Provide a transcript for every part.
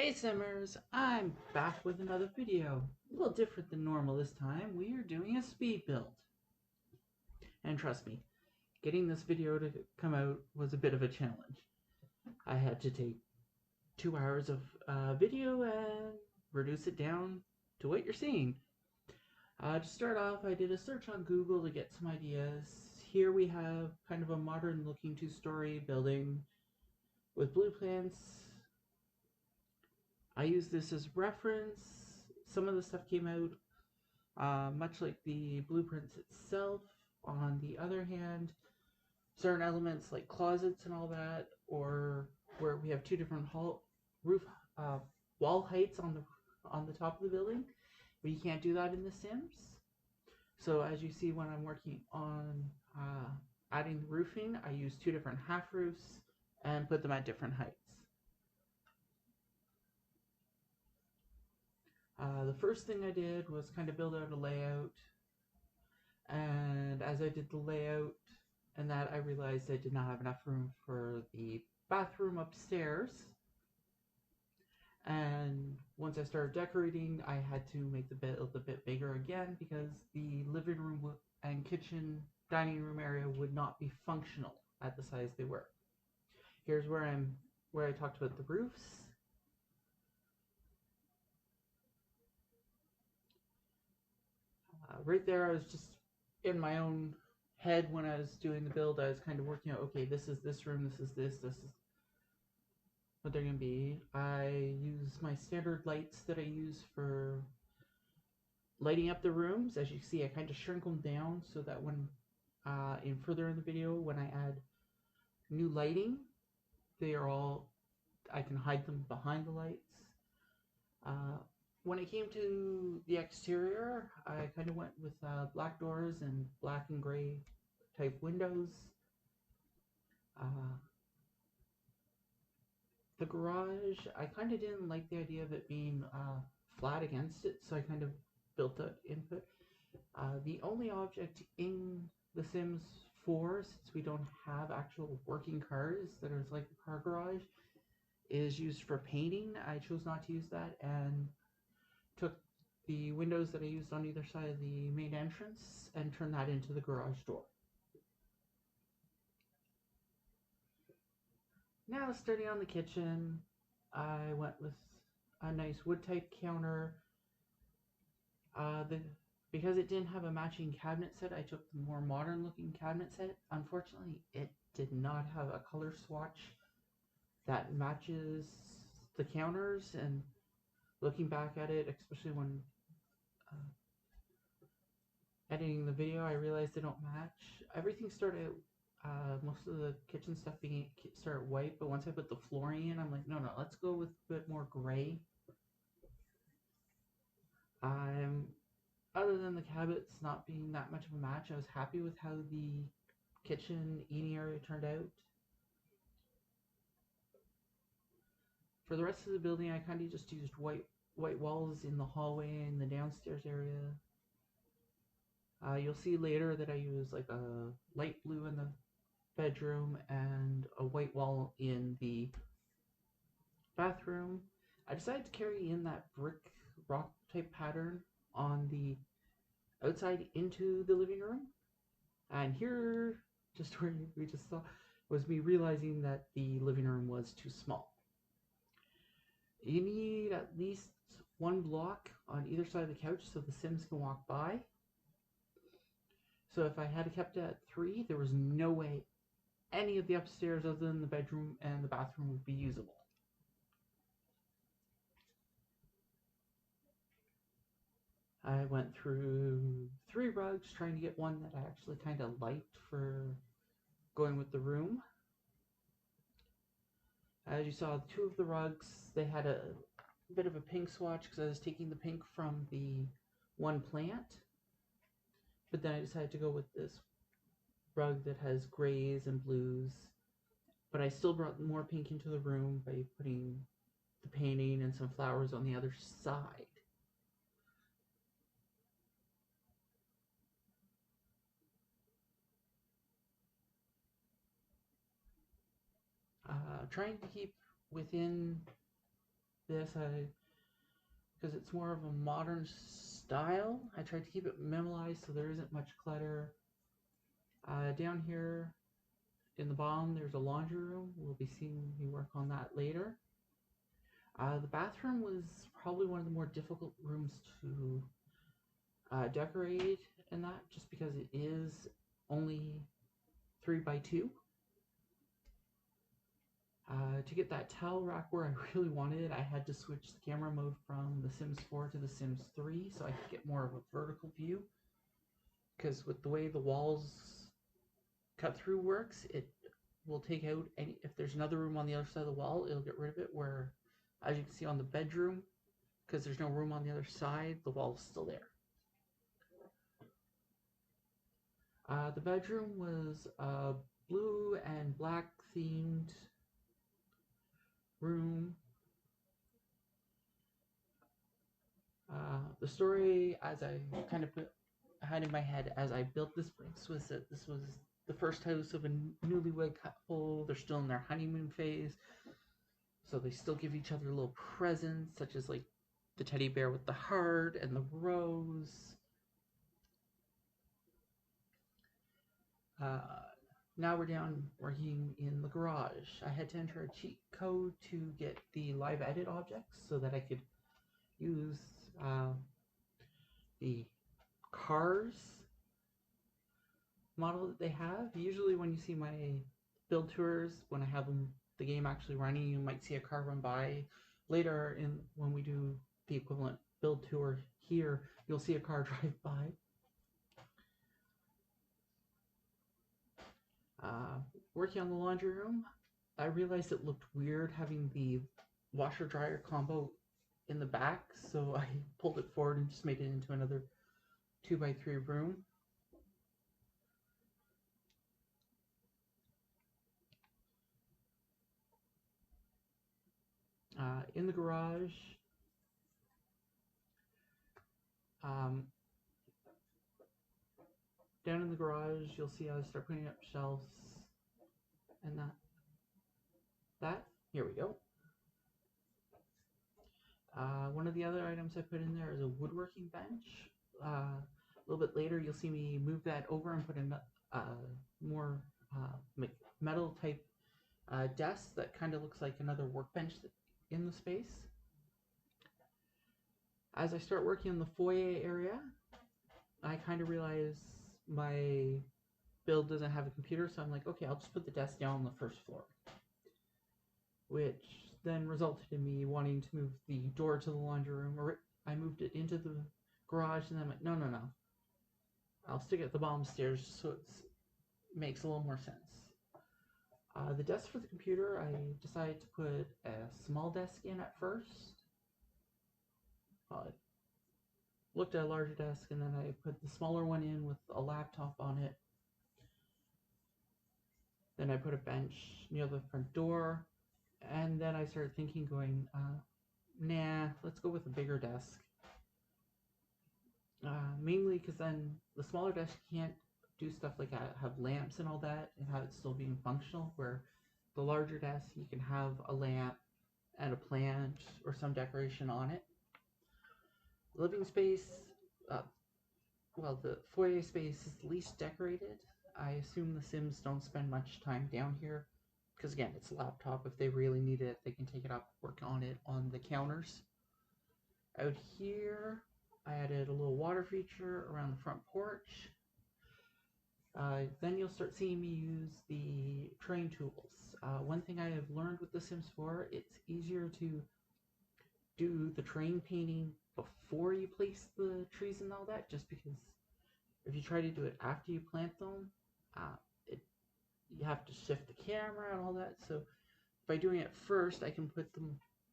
Hey Simmers, I'm back with another video. A little different than normal this time. We are doing a speed build. And trust me, getting this video to come out was a bit of a challenge. I had to take 2 hours of video and reduce it down to what you're seeing. To start off, I did a search on Google to get some ideas. Here we have kind of a modern looking two-story building with blue plants. I use this as reference. Some of the stuff came out much like the blueprints itself. On the other hand, certain elements like closets and all that, or where we have two different roof wall heights on the top of the building, but you can't do that in The Sims. So as you see when I'm working on adding the roofing, I use two different half roofs and put them at different heights. The first thing I did was kind of build out a layout, and as I did the layout and that, I realized I did not have enough room for the bathroom upstairs. And once I started decorating, I had to make the build a bit bigger again because the living room and kitchen dining room area would not be functional at the size they were. Here's where I talked about the roofs. Right there, I was just in my own head when I was doing the build. I was kind of working out, okay, this is this room, this is what they're going to be. I use my standard lights that I use for lighting up the rooms. As you see, I kind of shrink them down so that when further in the video, when I add new lighting, I can hide them behind the lights. When it came to the exterior, I kind of went with black doors and black and gray type windows. The garage, I kind of didn't like the idea of it being flat against it, so I kind of built that input. The only object in The Sims 4, since we don't have actual working cars that are like a car garage, is used for painting. I chose not to use that and took the windows that I used on either side of the main entrance and turned that into the garage door. Now, starting on the kitchen, I went with a nice wood type counter. Because it didn't have a matching cabinet set, I took the more modern looking cabinet set. Unfortunately, it did not have a color swatch that matches the counters, and looking back at it, especially when editing the video, I realized they don't match. Everything started, most of the kitchen stuff started white, but once I put the flooring in, I'm like, no, let's go with a bit more gray. Other than the cabinets not being that much of a match, I was happy with how the kitchen eating area turned out. For the rest of the building, I kind of just used white walls in the hallway and the downstairs area. You'll see later that I use like a light blue in the bedroom and a white wall in the bathroom. I decided to carry in that brick rock type pattern on the outside into the living room. And here, just where we just saw, was me realizing that the living room was too small. You need at least one block on either side of the couch so the Sims can walk by. So if I had kept it at 3, there was no way any of the upstairs other than the bedroom and the bathroom would be usable. I went through 3 rugs trying to get one that I actually kind of liked for going with the room. As you saw, 2 of the rugs, they had a bit of a pink swatch because I was taking the pink from the one plant. But then I decided to go with this rug that has grays and blues. But I still brought more pink into the room by putting the painting and some flowers on the other side. Trying to keep within this, because it's more of a modern style, I tried to keep it minimalized so there isn't much clutter. Down here in the bottom, there's a laundry room. We'll be seeing me work on that later. The bathroom was probably one of the more difficult rooms to decorate and that, just because it is only 3x2. To get that towel rack where I really wanted it, I had to switch the camera mode from The Sims 4 to The Sims 3 so I could get more of a vertical view. Because with the way the walls cut through works, it will take out any, if there's another room on the other side of the wall, it'll get rid of it, where, as you can see on the bedroom, because there's no room on the other side, the wall is still there. The bedroom was a blue and black themed room. The story, as I kind of had in my head as I built this place, was that this was the first house of a newlywed couple. They're still in their honeymoon phase, so they still give each other little presents, such as like the teddy bear with the heart and the rose. Now we're down working in the garage. I had to enter a cheat code to get the live edit objects so that I could use the cars model that they have. Usually when you see my build tours, when I have the game actually running, you might see a car run by. Later, when we do the equivalent build tour here, you'll see a car drive by. Working on the laundry room, I realized it looked weird having the washer dryer combo in the back, so I pulled it forward and just made it into another 2x3 room. In the garage, down in the garage, you'll see I start putting up shelves and that. Here we go. One of the other items I put in there is a woodworking bench. A little bit later, you'll see me move that over and put in more metal type desk that kind of looks like another workbench in the space. As I start working in the foyer area, I kind of realize my build doesn't have a computer, so I'm like, okay, I'll just put the desk down on the first floor. Which then resulted in me wanting to move the door to the laundry room, or I moved it into the garage, and then I'm like, no. I'll stick it at the bottom stairs just so it makes a little more sense. The desk for the computer, I decided to put a small desk in at first. Looked at a larger desk, and then I put the smaller one in with a laptop on it. Then I put a bench near the front door, and then I started thinking, going, nah, let's go with a bigger desk. Mainly because then the smaller desk can't do stuff like have lamps and all that and have it still being functional, where the larger desk, you can have a lamp and a plant or some decoration on it. Living space, well, the foyer space is the least decorated. I assume the Sims don't spend much time down here, because again, it's a laptop. If they really need it, they can take it up, work on it on the counters. Out here, I added a little water feature around the front porch. Then you'll start seeing me use the terrain tools. One thing I have learned with The Sims 4, it's easier to do the terrain painting before you place the trees and all that, just because if you try to do it after you plant them, you have to shift the camera and all that. So by doing it first, I can put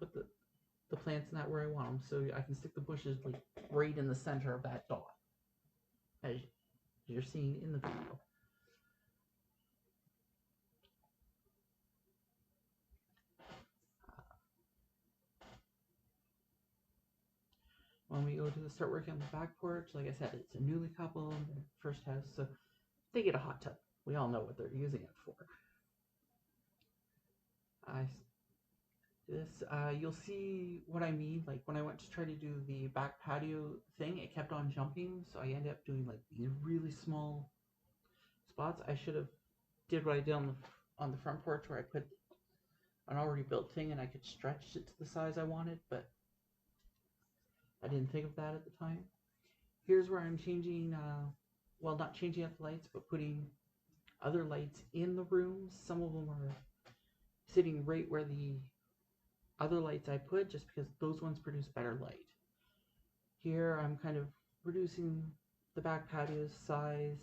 the plants in that where I want them, so I can stick the bushes like right in the center of that dot, as you're seeing in the video. When we go to start working on the back porch, like I said, it's a newly couple in their first house, so they get a hot tub. We all know what they're using it for. this. You'll see what I mean. Like when I went to try to do the back patio thing, it kept on jumping, so I ended up doing like these really small spots. I should have did what I did on the front porch where I put an already built thing and I could stretch it to the size I wanted, but I didn't think of that at the time. Here's where I'm changing, well, not changing up the lights, but putting other lights in the rooms. Some of them are sitting right where the other lights I put, just because those ones produce better light. Here I'm kind of reducing the back patio's size,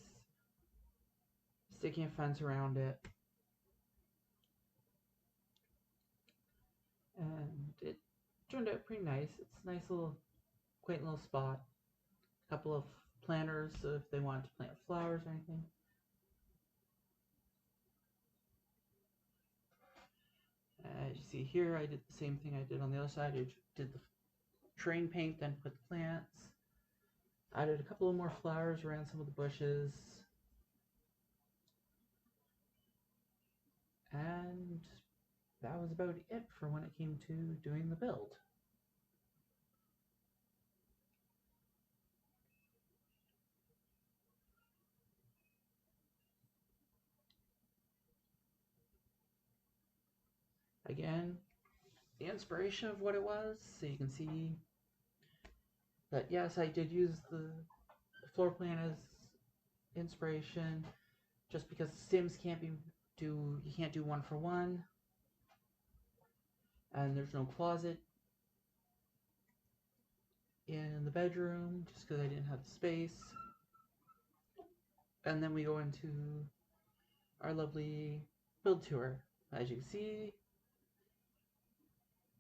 sticking a fence around it, and it turned out pretty nice. It's a nice little, quaint little spot. A couple of planters, so if they wanted to plant flowers or anything. As you see here, I did the same thing I did on the other side. I did the terrain paint, then put the plants. Added a couple of more flowers around some of the bushes. And that was about it for when it came to doing the build. Again, the inspiration of what it was, so you can see that yes, I did use the floor plan as inspiration, just because Sims you can't do one for one, and there's no closet in the bedroom just because I didn't have the space. And then we go into our lovely build tour. As you can see,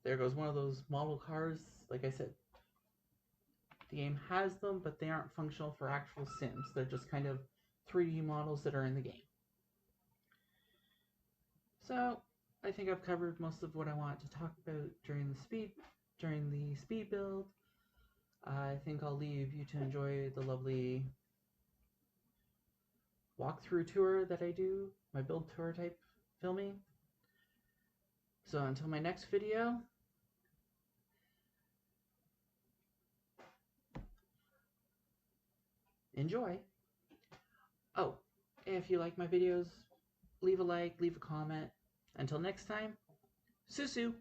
there goes one of those model cars. Like I said, the game has them, but they aren't functional for actual Sims. They're just kind of 3D models that are in the game. So I think I've covered most of what I wanted to talk about during the speed build. I think I'll leave you to enjoy the lovely walkthrough tour that I do, my build tour type filming. So until my next video, enjoy. Oh, if you like my videos, leave a like, leave a comment. Until next time, Susu!